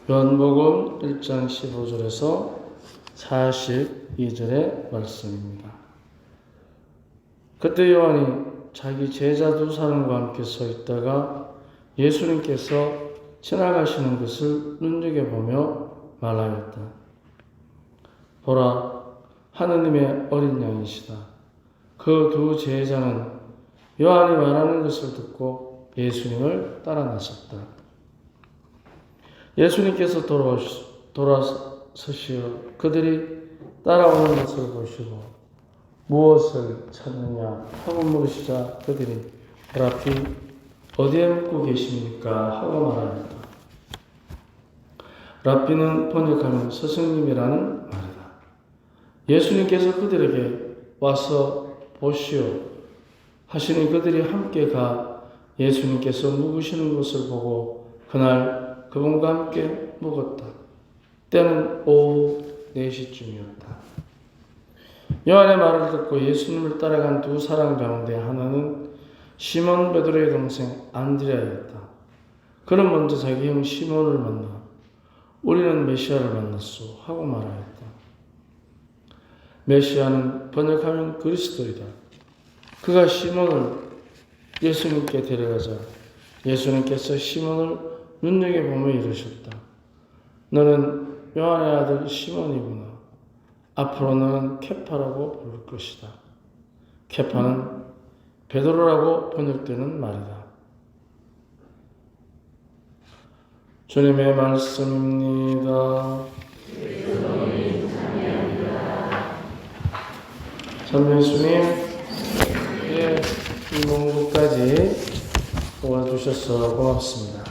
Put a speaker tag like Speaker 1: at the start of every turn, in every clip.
Speaker 1: 요한복음 1장 15절에서 42절의 말씀입니다. 그때 요한이 자기 제자 두 사람과 함께 서 있다가 예수님께서 지나가시는 것을 눈여겨보며 말하였다. 보라, 하느님의 어린 양이시다. 그 두 제자는 요한이 말하는 것을 듣고 예수님을 따라 나섰다. 예수님께서 돌아서시어 그들이 따라오는 것을 보시고 무엇을 찾느냐 하고 물으시자 그들이 라피 어디에 묵고 계십니까 하고 말합니다. 라피는 번역하면 스승님이라는 말이다. 예수님께서 그들에게 와서 보시오 하시니 그들이 함께 가 예수님께서 묵으시는 것을 보고 그날 그분과 함께 묵었다. 때는 오후 4시쯤이었다. 요한의 말을 듣고 예수님을 따라간 두 사람 가운데 하나는 시몬 베드로의 동생 안드레아였다. 그는 먼저 자기 형 시몬을 만나 우리는 메시아를 만났소 하고 말하였다. 메시아는 번역하면 그리스도이다. 그가 시몬을 예수님께 데려가자 예수님께서 시몬을 눈여겨보며 이르셨다. 너는 요한의 아들 시몬이구나. 앞으로 너는 케파라고 부를 것이다. 케파는 베드로라고 번역되는 말이다. 주님의 말씀입니다. 참 예수님, 이 문구까지 도와주셔서 고맙습니다.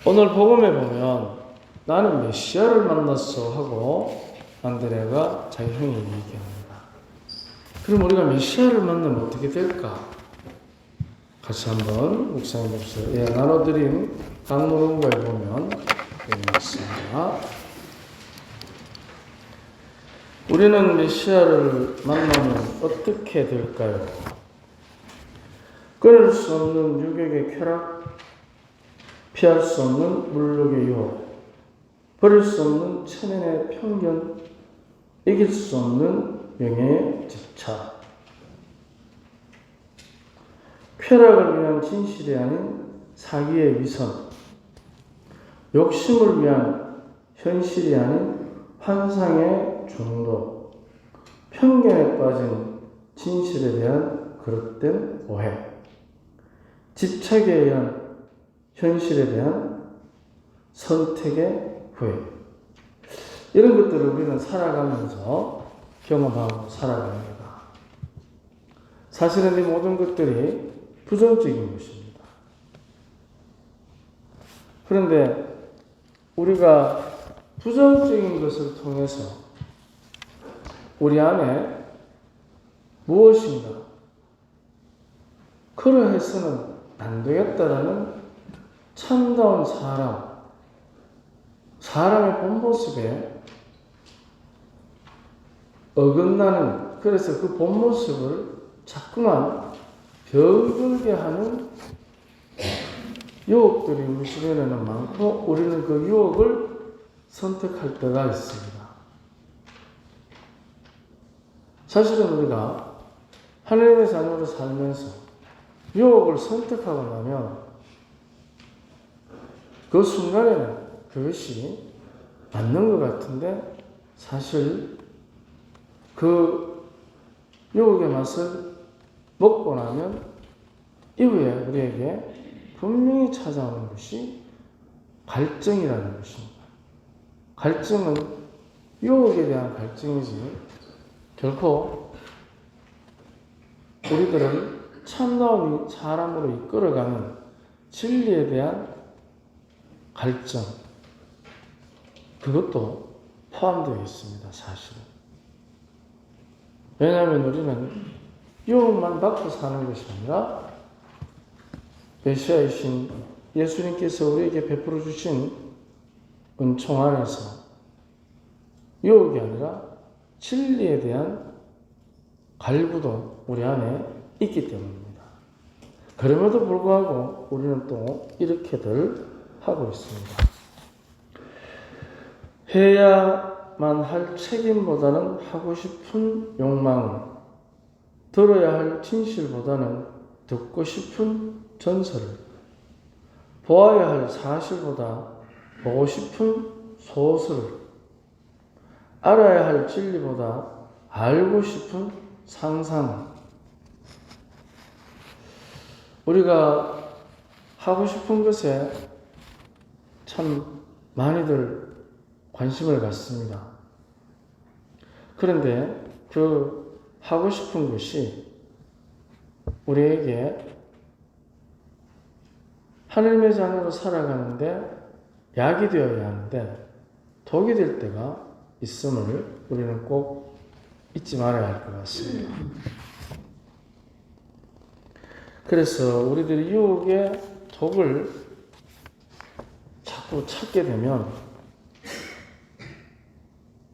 Speaker 1: 오늘 복음에 보면 나는 메시아를 만났어 하고 안드레아가 자기 형이 얘기합니다. 그럼 우리가 메시아를 만나면 어떻게 될까? 같이 한번 묵상해 봅시다. 나눠드린 강론문과에 보면 있습니다. 우리는 메시아를 만나면 어떻게 될까요? 끊을 수 없는 유격의 쾌락, 피할 수 없는 물욕의 유혹, 버릴 수 없는 체면의 편견, 이길 수 없는 명예의 집착, 쾌락을 위한 진실이 아닌 사기의 위선, 욕심을 위한 현실이 아닌 환상의 중독, 편견에 빠진 진실에 대한 그릇된 오해, 집착에 의한 현실에 대한 선택의 후회. 이런 것들을 우리는 살아가면서 경험하고 살아갑니다. 사실은 이 모든 것들이 부정적인 것입니다. 그런데 우리가 부정적인 것을 통해서 우리 안에 무엇인가 그러해서는 안 되겠다라는 참다운 사람의 본 모습에 어긋나는, 그래서 그 본 모습을 자꾸만 병들게 하는 유혹들이 우리 주변에는 많고 우리는 그 유혹을 선택할 때가 있습니다. 사실은 우리가 하나님의 자녀로 살면서 유혹을 선택하고 나면 그 순간에는 그것이 맞는 것 같은데 사실 그 유혹의 맛을 먹고 나면 이후에 우리에게 분명히 찾아오는 것이 갈증이라는 것입니다. 갈증은 유혹에 대한 갈증이지 결코 우리들을 참다운 사람으로 이끌어가는 진리에 대한 갈증, 그것도 포함되어 있습니다. 사실은. 왜냐하면 우리는 유혹만 받고 사는 것이 아니라 메시아이신 예수님께서 우리에게 베풀어 주신 은총 안에서 유혹이 아니라 진리에 대한 갈구도 우리 안에 있기 때문입니다. 그럼에도 불구하고 우리는 또 이렇게들 하고 있습니다. 해야만 할 책임보다는 하고 싶은 욕망을, 들어야 할 진실보다는 듣고 싶은 전설을, 보아야 할 사실보다 보고 싶은 소설을, 알아야 할 진리보다 알고 싶은 상상을, 우리가 하고 싶은 것에 참 많이들 관심을 갖습니다. 그런데 그 하고 싶은 것이 우리에게 하나님의 자녀로 살아가는데 약이 되어야 하는데 독이 될 때가 있음을 우리는 꼭 잊지 말아야 할 것 같습니다. 그래서 우리들이 유혹의 독을 자꾸 찾게 되면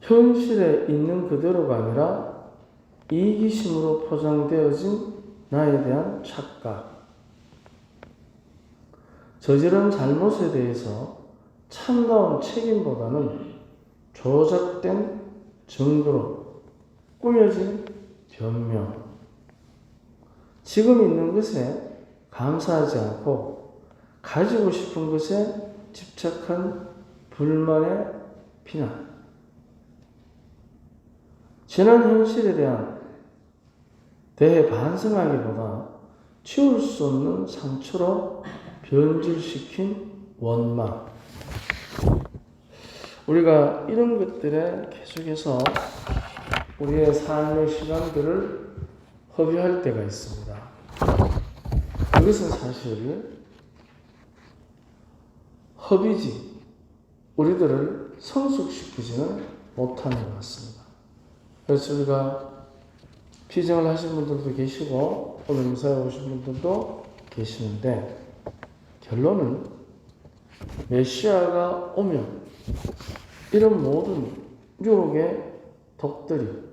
Speaker 1: 현실에 있는 그대로가 아니라 이기심으로 포장되어진 나에 대한 착각, 저지른 잘못에 대해서 참다운 책임보다는 조작된 증거로 꾸며진 변명, 지금 있는 것에 감사하지 않고 가지고 싶은 것에 집착한 불만의 비난, 지난 현실에 대해 반성하기보다 치울 수 없는 상처로 변질시킨 원망, 우리가 이런 것들에 계속해서 우리의 삶의 시간들을 허비할 때가 있습니다. 그것은 사실 허비지 우리들을 성숙시키지는 못하는 것 같습니다. 그래서 우리가 피정을 하신 분들도 계시고 오늘 인사해 오신 분들도 계시는데, 결론은 메시아가 오면 이런 모든 유혹의 독들이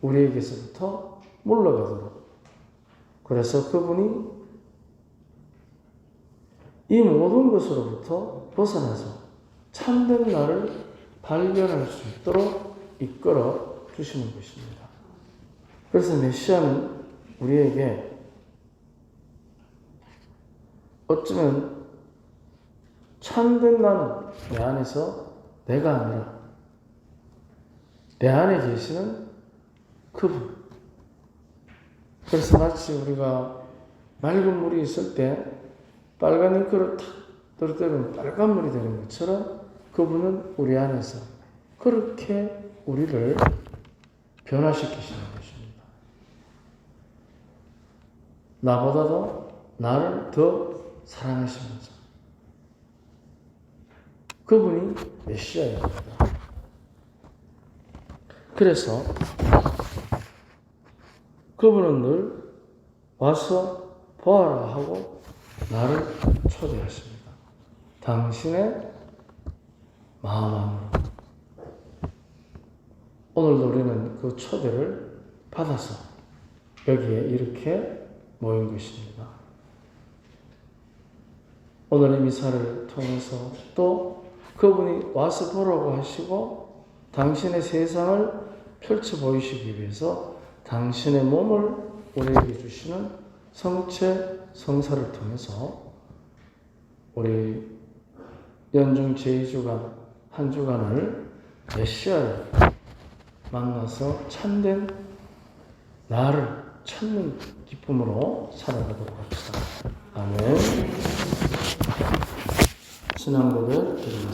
Speaker 1: 우리에게서부터 물러가도록, 그래서 그분이 이 모든 것으로부터 벗어나서 참된 나를 발견할 수 있도록 이끌어 주시는 것입니다. 그래서 메시아는 우리에게 어쩌면 참된 나는 내 안에서 내가 아니라 내 안에 계시는 그분. 그래서 마치 우리가 맑은 물이 있을 때 빨간 잉크를 탁 떨어뜨리면 빨간 물이 되는 것처럼 그분은 우리 안에서 그렇게 우리를 변화시키시는 것입니다. 나보다도 나를 더 사랑하시면서 그분이 메시아입니다. 그래서 그분은 늘 와서 보아라 하고 나를 초대하십니다. 당신의 마음 안으로. 오늘도 우리는 그 초대를 받아서 여기에 이렇게 모인 것입니다. 오늘 이 미사를 통해서 또 그분이 와서 보라고 하시고 당신의 세상을 펼쳐 보이시기 위해서 당신의 몸을 우리에게 주시는 성체 성사를 통해서 우리 연중 제2주간 한 주간을 메시아를 만나서 참된 나를 찾는 기쁨으로 살아가도록 합시다. 아멘. 신앙 고백 드리겠습니다.